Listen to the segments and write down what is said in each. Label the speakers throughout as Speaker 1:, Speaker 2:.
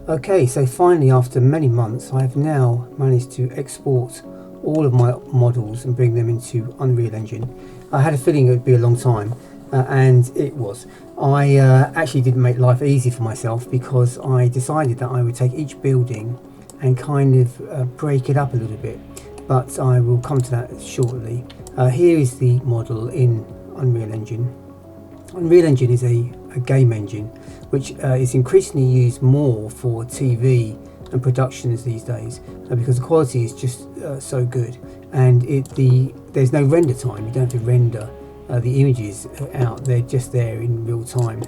Speaker 1: Okay, so finally after many months I have now managed to export all of my models and bring them into Unreal Engine. I had a feeling it would be a long time, and it was. I actually didn't make life easy for myself, because I decided that I would take each building and kind of break it up a little bit, but I will come to that shortly. Here is the model in Unreal Engine. Unreal Engine is a game engine which is increasingly used more for TV and productions these days, because the quality is just so good, and there's no render time. You don't have to render the images out, they're just there in real time.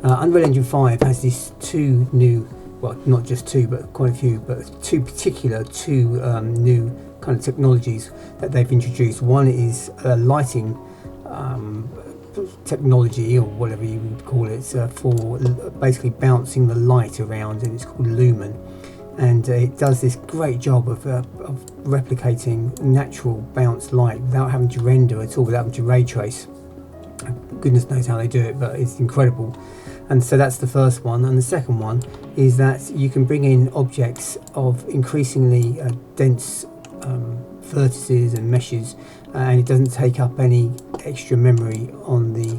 Speaker 1: Unreal Engine 5 has these two new, well, not just two but quite a few, but two new kind of technologies that they've introduced. One is lighting technology, or whatever you would call it, for basically bouncing the light around, and it's called Lumen, and it does this great job of replicating natural bounce light without having to render at all, without having to ray trace. Goodness knows how they do it, but it's incredible. And so that's the first one. And the second one is that you can bring in objects of increasingly dense vertices and meshes, and it doesn't take up any extra memory on the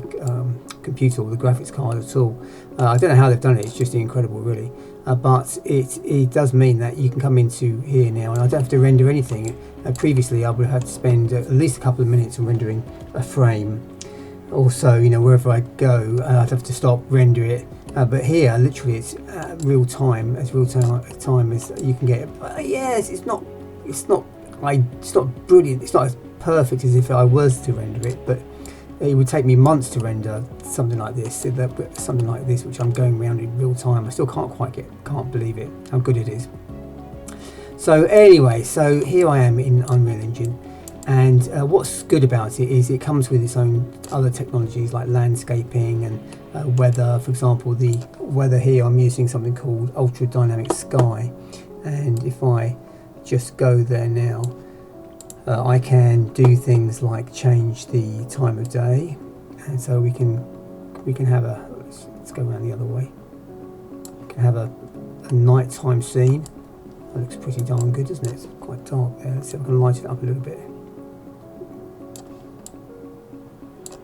Speaker 1: computer or the graphics card at all. I don't know how they've done it, it's just incredible really, but it does mean that you can come into here now and I don't have to render anything. Previously I would have had to spend at least a couple of minutes on rendering a frame. Also, you know, wherever I go I'd have to stop, render it, but here literally it's real time as you can get it. But yes, it's not brilliant, it's not as perfect as if I was to render it, but it would take me months to render something like this, which I'm going around in real time. I still can't believe it, how good it is. So anyway, so here I am in Unreal Engine, and what's good about it is it comes with its own other technologies like landscaping and weather. For example, the weather here, I'm using something called Ultra Dynamic Sky, and if I just go there now, I can do things like change the time of day, and so we can have a, let's go around the other way, we can have a nighttime scene. That looks pretty darn good, doesn't it? It's quite dark there. Let's see if I can light it up a little bit.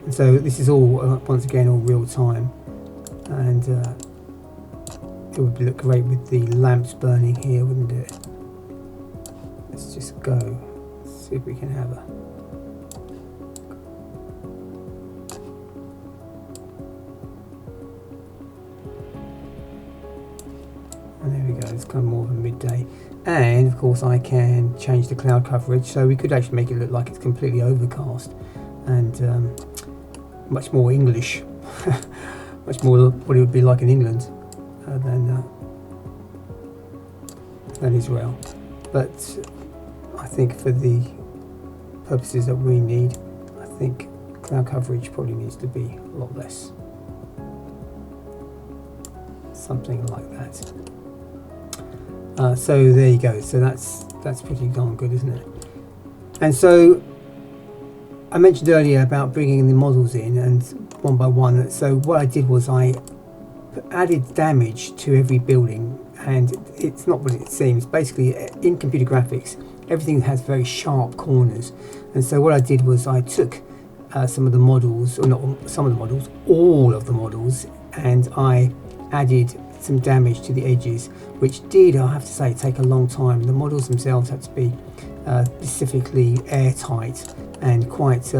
Speaker 1: And so this is all once again all real time, and it would look great with the lamps burning here, wouldn't it? Let's just go, see if we can have a, and there we go, it's kind of more of a midday. And of course I can change the cloud coverage, so we could actually make it look like it's completely overcast and much more English, much more what it would be like in England than Israel. But I think for the purposes that we need, I think cloud coverage probably needs to be a lot less. Something like that. So there you go. So that's pretty darn good, isn't it? And so I mentioned earlier about bringing the models in and one by one. So what I did was I added damage to every building, and it's not what it seems. Basically, in computer graphics, everything has very sharp corners, and so what I did was I took some of the models, or not some of the models, all of the models, and I added some damage to the edges, which did, I have to say, take a long time. The models themselves had to be specifically airtight and quite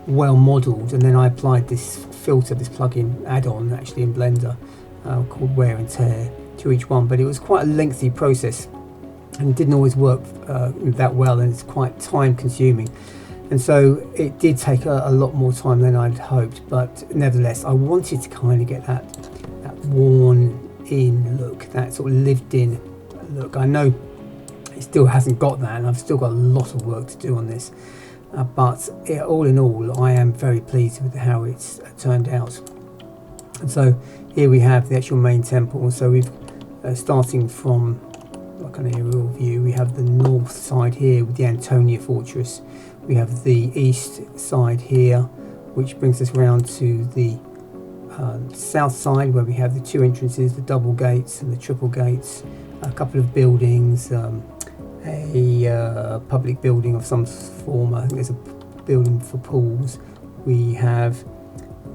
Speaker 1: well modelled, and then I applied this filter, this plugin add-on actually in Blender called Wear and Tear to each one, but it was quite a lengthy process and didn't always work that well, and it's quite time consuming, and so it did take a lot more time than I'd hoped. But nevertheless, I wanted to kind of get that worn in look, that sort of lived in look. I know it still hasn't got that, and I've still got a lot of work to do on this, but all in all I am very pleased with how it's turned out. And so here we have the actual main temple. So we've starting from like an aerial view, we have the north side here with the Antonia Fortress, we have the east side here which brings us round to the south side, where we have the two entrances, the double gates and the triple gates, a couple of buildings, a public building of some form. I think there's a building for pools. We have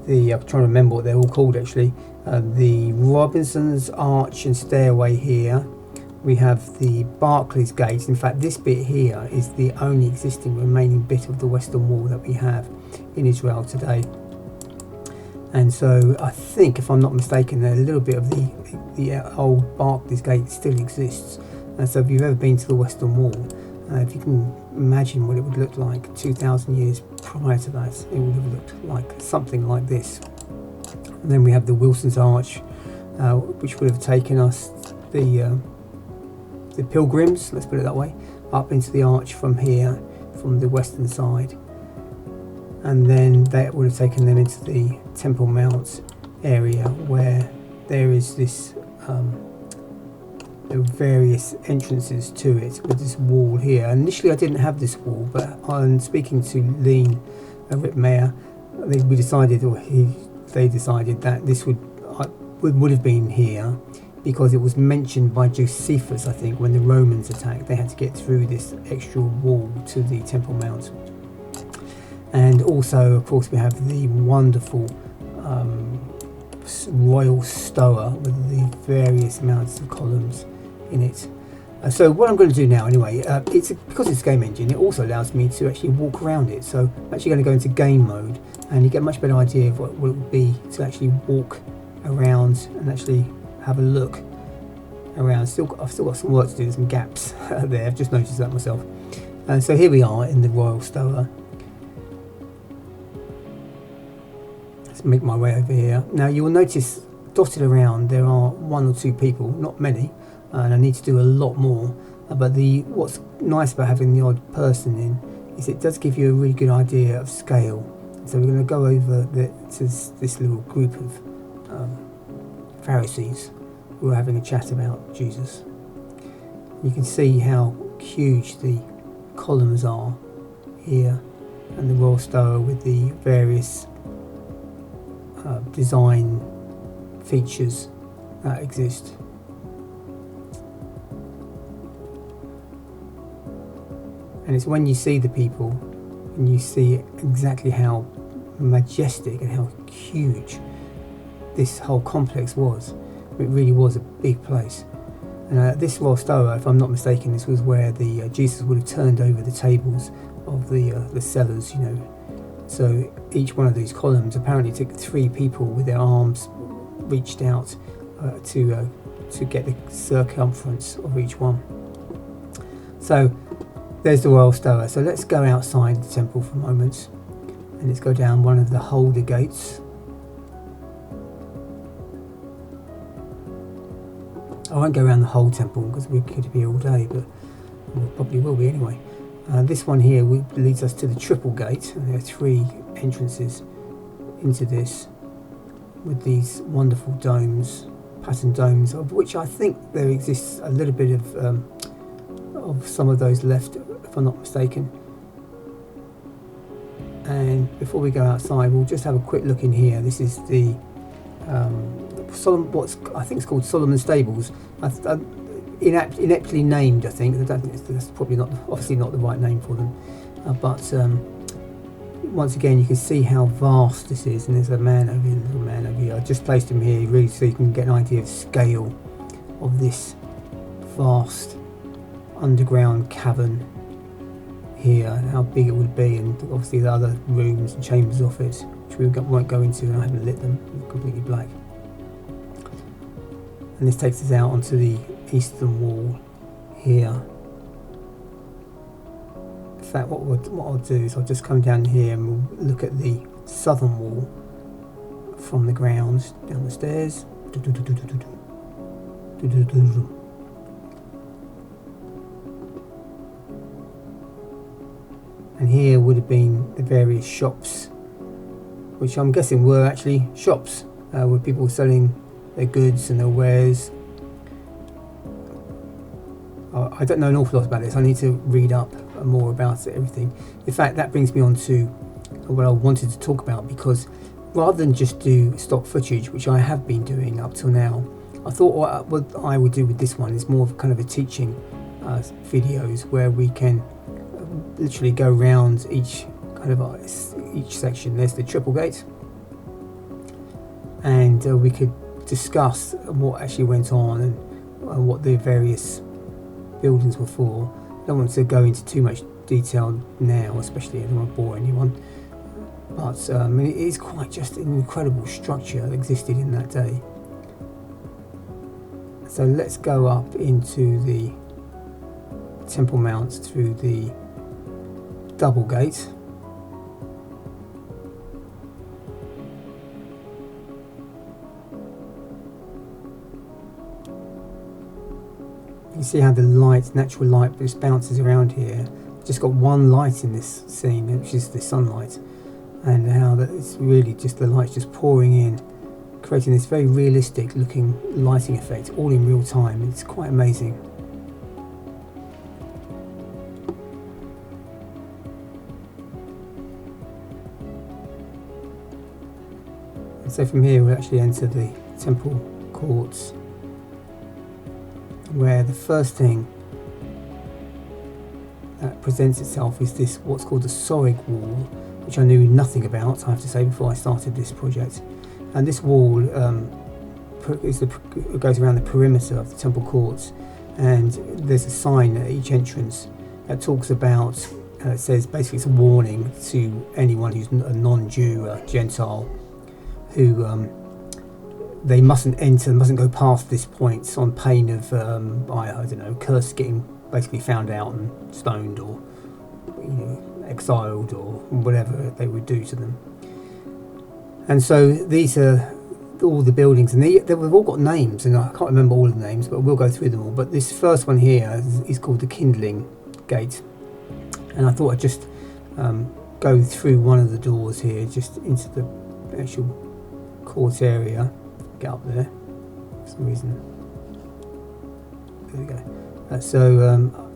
Speaker 1: the, I'm trying to remember what they're all called actually, the Robinson's Arch and Stairway here. We have the Barclays Gate. In fact, this bit here is the only existing remaining bit of the Western Wall that we have in Israel today. And so I think, if I'm not mistaken, a little bit of the old Barclays Gate still exists. And so if you've ever been to the Western Wall, if you can imagine what it would look like 2,000 years prior to that, it would have looked like something like this. And then we have the Wilson's Arch, which would have taken us, the pilgrims, let's put it that way, up into the arch from here, from the western side. And then that would have taken them into the Temple Mount area, where there is this the various entrances to it, with this wall here. Initially I didn't have this wall, but on speaking to Leen Ritmeyer, we decided, or they decided, that this would have been here because it was mentioned by Josephus, I think, when the Romans attacked. They had to get through this extra wall to the Temple Mount. And also, of course, we have the wonderful royal stoa with the various amounts of columns in it. So what I'm going to do now, anyway, because it's a game engine, it also allows me to actually walk around it. So I'm actually going to go into game mode, and you get a much better idea of what it would be to actually walk around and actually have a look around. I've still got some work to do, there's some gaps there, I've just noticed that myself. So here we are in the royal stoa. Let's make my way over here. Now you will notice dotted around there are one or two people, not many, and I need to do a lot more. But what's nice about having the odd person in is it does give you a really good idea of scale. So we're going to go over to this little group of Pharisees who are having a chat about Jesus. You can see how huge the columns are here, and the royal stoa with the various design features that exist. And it's when you see the people and you see exactly how majestic and how huge this whole complex was. It really was a big place. And this royal stoa, if I'm not mistaken, this was where the Jesus would have turned over the tables of the sellers, you know. So each one of these columns apparently took 3 people with their arms reached out to get the circumference of each one. So there's the royal stoa. So let's go outside the temple for a moment, and let's go down one of the holder gates. I won't go around the whole temple because we could be all day, but we probably will be anyway. This one here leads us to the triple gate, and there are 3 entrances into this with these wonderful domes, patterned domes, of which I think there exists a little bit of some of those left, if I'm not mistaken. And before we go outside, we'll just have a quick look in here. This is the what's I think it's called Solomon's Stables. Ineptly named, I think. I don't think that's probably obviously not the right name for them. But once again, you can see how vast this is, and there's a man over here, a little man over here. I just placed him here really so you can get an idea of scale of this vast underground cavern here, and how big it would be, and obviously the other rooms and chambers of it, which we won't go into, and I haven't lit them. They're completely black. And this takes us out onto the eastern wall here. In fact, what I'll do is I'll just come down here and we'll look at the southern wall from the ground down the stairs. And here would have been the various shops, which I'm guessing were actually shops where people were selling their goods and their wares. I don't know an awful lot about this. I need to read up more about it, everything. In fact, that brings me on to what I wanted to talk about, because rather than just do stock footage, which I have been doing up till now, I thought what I would do with this one is more of kind of a teaching videos where we can literally go around each kind of each section. There's the triple gate, and we could discuss what actually went on and what the various buildings were for. I don't want to go into too much detail now, especially I don't want to bore anyone, but it is quite just an incredible structure that existed in that day. So let's go up into the Temple Mount through the double gate. You see how the light, natural light, just bounces around here. Just got one light in this scene, which is the sunlight, and how that it's really just the light's just pouring in, creating this very realistic looking lighting effect, all in real time. It's quite amazing. And so from here we'll actually enter the temple courts, where the first thing that presents itself is this what's called the Sorig wall, which I knew nothing about, I have to say, before I started this project. And this wall goes around the perimeter of the temple courts, and there's a sign at each entrance that talks about, it says basically it's a warning to anyone who's a non-Jew, a Gentile, who they mustn't enter, mustn't go past this point on pain of, I don't know, curse, getting basically found out and stoned, or exiled, or whatever they would do to them. And so these are all the buildings, and they've all got names, and I can't remember all of the names, but we'll go through them all. But this first one here is called the Kindling Gate, and I thought I'd just go through one of the doors here, just into the actual court area. Get up there for some reason. There we go. So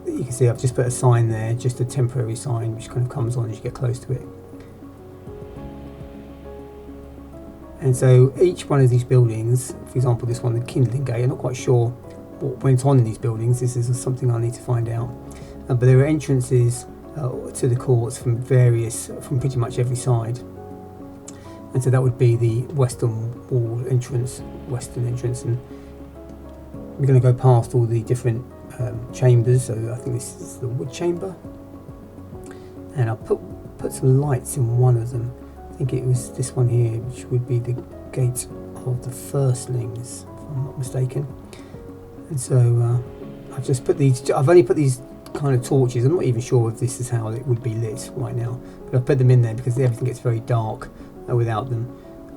Speaker 1: you can see I've just put a sign there, just a temporary sign which kind of comes on as you get close to it. And so each one of these buildings, for example this one, the Kindling Gate, I'm not quite sure what went on in these buildings. This is something I need to find out. But there are entrances to the courts from pretty much every side. And so that would be the western entrance, and we're going to go past all the different chambers. So I think this is the wood chamber, and I'll put some lights in one of them. I think it was this one here, which would be the gate of the firstlings, if I'm not mistaken. And so I've just put these. I've only put these kind of torches. I'm not even sure if this is how it would be lit right now, but I've put them in there because everything gets very dark without them,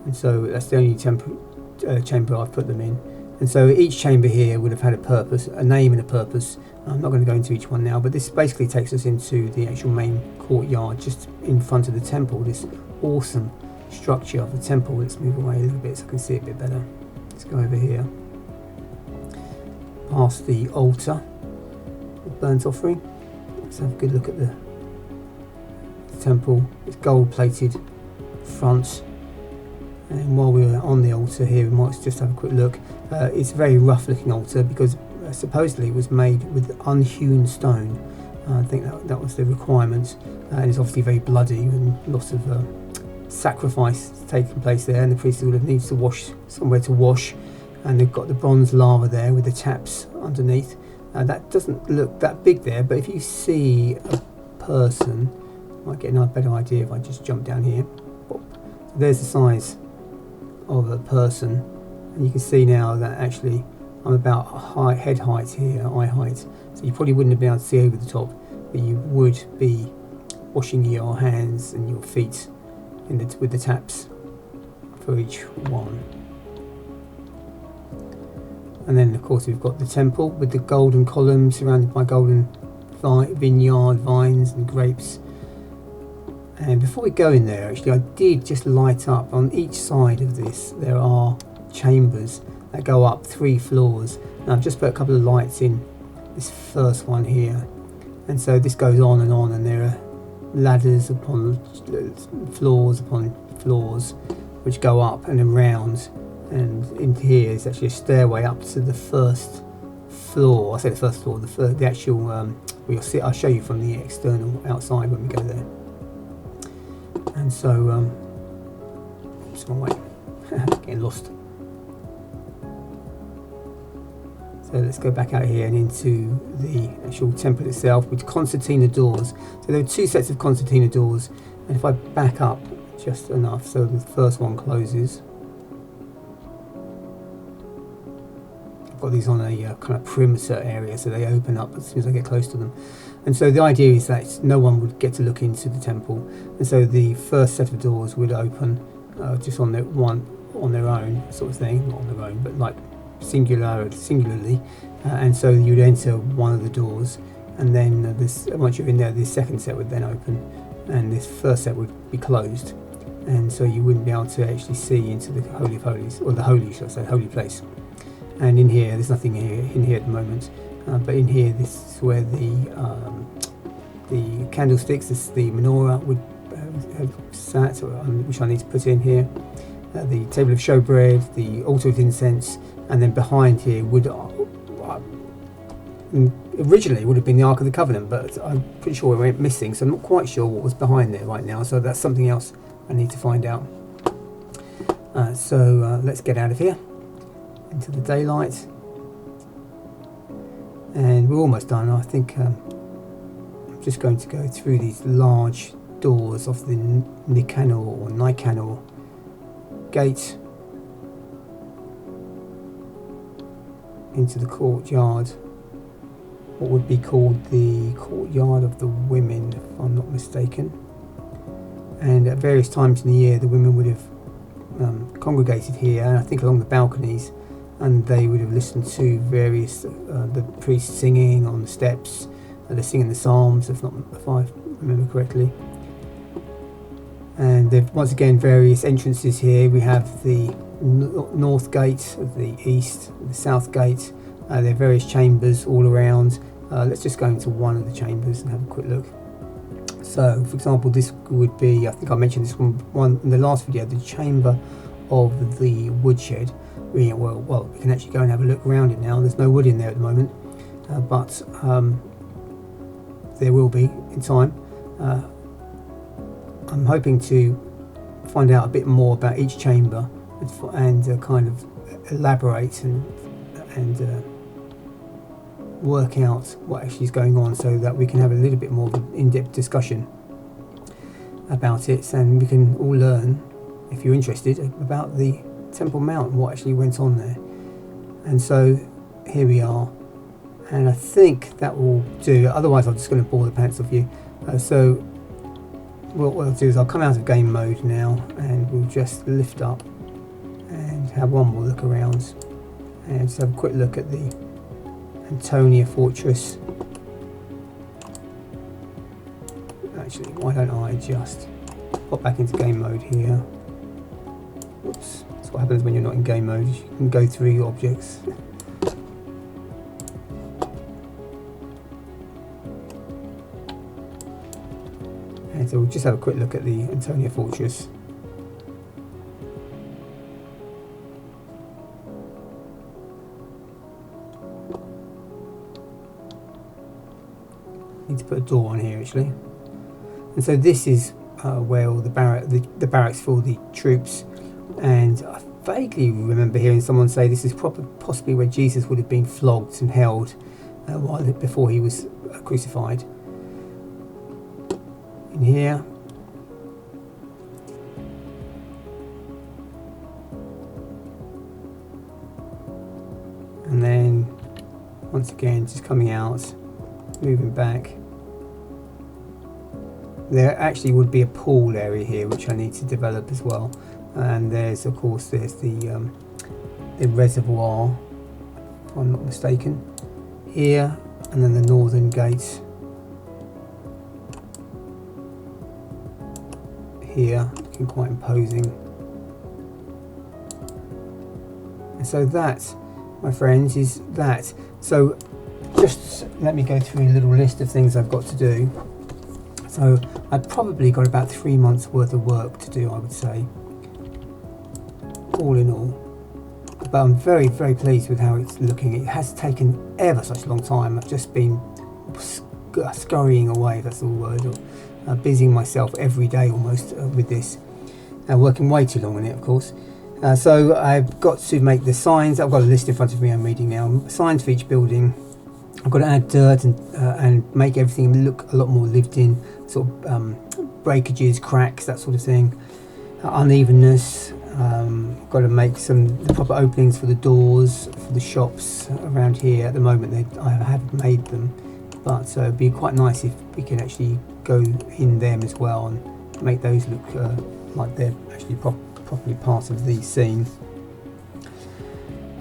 Speaker 1: and so that's the only chamber I've put them in. And so each chamber here would have had a purpose, a name and a purpose. I'm not going to go into each one now, but this basically takes us into the actual main courtyard just in front of the temple, this awesome structure of the temple. Let's move away a little bit so I can see it a bit better. Let's go over here past the altar, the burnt offering. Let's have a good look at the temple. It's gold plated front, and while we're on the altar here, we might just have a quick look. It's a very rough looking altar because supposedly it was made with unhewn stone. I think that was the requirement, and it's obviously very bloody and lots of sacrifice taking place there, and the priest would have needed to wash somewhere to wash, and they've got the bronze lava there with the taps underneath. That doesn't look that big there, but if you see a person, I might get a better idea if I just jump down here. There's the size of a person, and you can see now that actually I'm about head height here, eye height, so you probably wouldn't have been able to see over the top, but you would be washing your hands and your feet with the taps for each one. And then of course we've got the temple with the golden columns surrounded by golden vineyard vines and grapes. And before we go in there, actually I did just light up on each side of this. There are chambers that go up 3 floors. Now I've just put a couple of lights in this first one here, and so this goes on, and there are ladders upon floors upon floors, which go up and then round, and into here is actually a stairway up to the first floor. I say the first floor, the actual we'll see. I'll show you from the external outside when we go there. And so just one way. Getting lost. So let's go back out here and into the actual temple itself with concertina doors. So there are two sets of concertina doors, and if I back up just enough so the first one closes, I've got these on a kind of perimeter area, so they open up as soon as I get close to them. And so the idea is that no one would get to look into the temple, and so the first set of doors would open just on their own sort of thing, not on their own, but like singularly, and so you'd enter one of the doors, and then once you're in there, this second set would then open, and this first set would be closed, and so you wouldn't be able to actually see into the Holy of Holies, or the holy, should I say, holy place. And in here, there's nothing in here at the moment, but in here, this is where the candlesticks, the menorah would have sat, which I need to put in here. The table of showbread, the altar of incense, and then behind here would originally would have been the Ark of the Covenant, but I'm pretty sure it went missing, so I'm not quite sure what was behind there right now, so that's something else I need to find out. So let's get out of here into the daylight, and we're almost done. I think I'm just going to go through these large doors of the Nicanor gate into the courtyard, what would be called the courtyard of the women, if I'm not mistaken. And at various times in the year the women would have congregated here, and I think along the balconies, and they would have listened to various the priests singing on the steps. They're singing the psalms, if I remember correctly. And there's once again various entrances here. We have the north gate of the east, the south gate. There are various chambers all around. Let's just go into one of the chambers and have a quick look. So, for example, this would be, I think I mentioned this one in the last video, the chamber of the woodshed. Well, we can actually go and have a look around it now. There's no wood in there at the moment, but there will be in time. I'm hoping to find out a bit more about each chamber and kind of elaborate and work out what actually is going on, so that we can have a little bit more of an in-depth discussion about it, and we can all learn, if you're interested, about the Temple Mount and what actually went on there. And so here we are, and I think that will do. Otherwise I'm just going to bore the pants off you. So what I'll do is I'll come out of game mode now, and we'll just lift up and have one more look around, and just have a quick look at the Antonia Fortress. Actually, why don't I just pop back into game mode here. Whoops, that's what happens when you're not in game mode. You can go through your objects. And so we'll just have a quick look at the Antonia Fortress. Need to put a door on here actually. And so this is where all the barracks for the troops, and I vaguely remember hearing someone say this is possibly where Jesus would have been flogged and held before he was crucified. In here, and then once again just coming out, moving back. There actually would be a pool area here which I need to develop as well, and there's of course the reservoir, if I'm not mistaken, here, and then the northern gate here, looking quite imposing. And so that, my friends, is that. So just let me go through a little list of things I've got to do. So I've probably got about 3 months worth of work to do, I would say. all in all. But I'm very, very pleased with how it's looking. It has taken ever such a long time. I've just been scurrying away, if that's the word, or busying myself every day almost with this, working way too long on it, of course. So I've got to make the signs. I've got a list in front of me I'm reading now. Signs for each building. I've got to add dirt and make everything look a lot more lived in, sort of breakages, cracks, that sort of thing, unevenness. I've got to make the proper openings for the doors, for the shops around here. At the moment I haven't made them, but it'd be quite nice if we can actually go in them as well and make those look like they're actually properly part of the scene.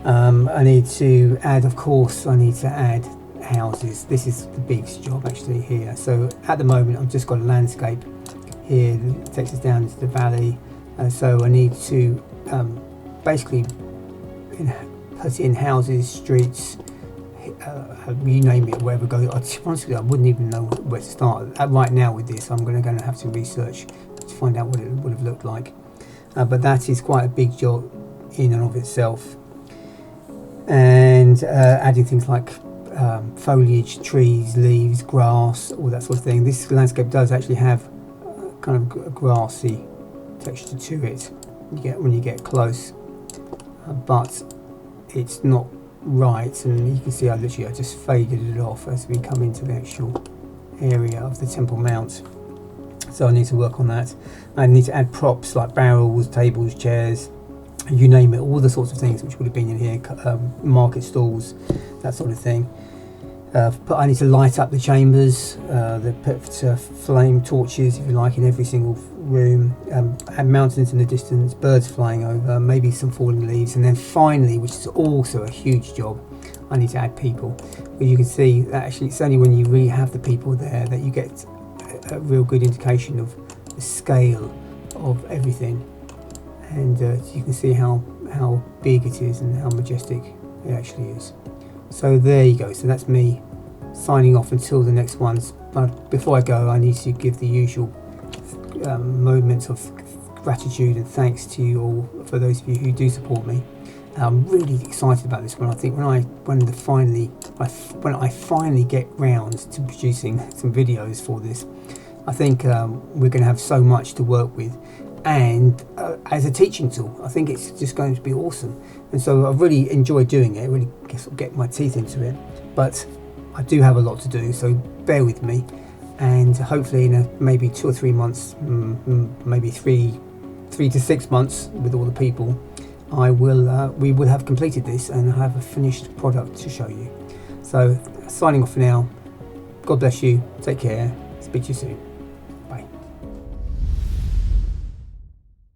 Speaker 1: I need to add, of course, houses. This is the biggest job actually here. So at the moment I've just got a landscape here that takes us down into the valley, so I need to basically put in houses, streets, you name it, wherever go. Honestly, I wouldn't even know where to start. Right now with this I'm going to have to research to find out what it would have looked like, but that is quite a big job in and of itself. And adding things like foliage, trees, leaves, grass, all that sort of thing. This landscape does actually have kind of a grassy texture to it when you get close, but it's not right, and you can see I just faded it off as we come into the actual area of the Temple Mount. So I need to work on that. I need to add props like barrels, tables, chairs, you name it, all the sorts of things which would have been in here, market stalls, that sort of thing. But I need to light up the chambers, put flame torches, if you like, in every single room, add mountains in the distance, birds flying over, maybe some falling leaves, and then finally, which is also a huge job, I need to add people. But you can see that actually it's only when you really have the people there that you get a real good indication of the scale of everything, and you can see how big it is and how majestic it actually is. So there you go. So that's me signing off until the next ones. But before I go, I need to give the usual moments of gratitude and thanks to you all, for those of you who do support me. I'm really excited about this one. I think when I finally get round to producing some videos for this, I think we're going to have so much to work with. And as a teaching tool, I think it's just going to be awesome. And so I've really enjoyed doing it, really get my teeth into it. But I do have a lot to do, so bear with me. And hopefully in maybe 2 or 3 months, maybe three to 6 months with all the people, we will have completed this and have a finished product to show you. So signing off for now. God bless you. Take care. Speak to you soon.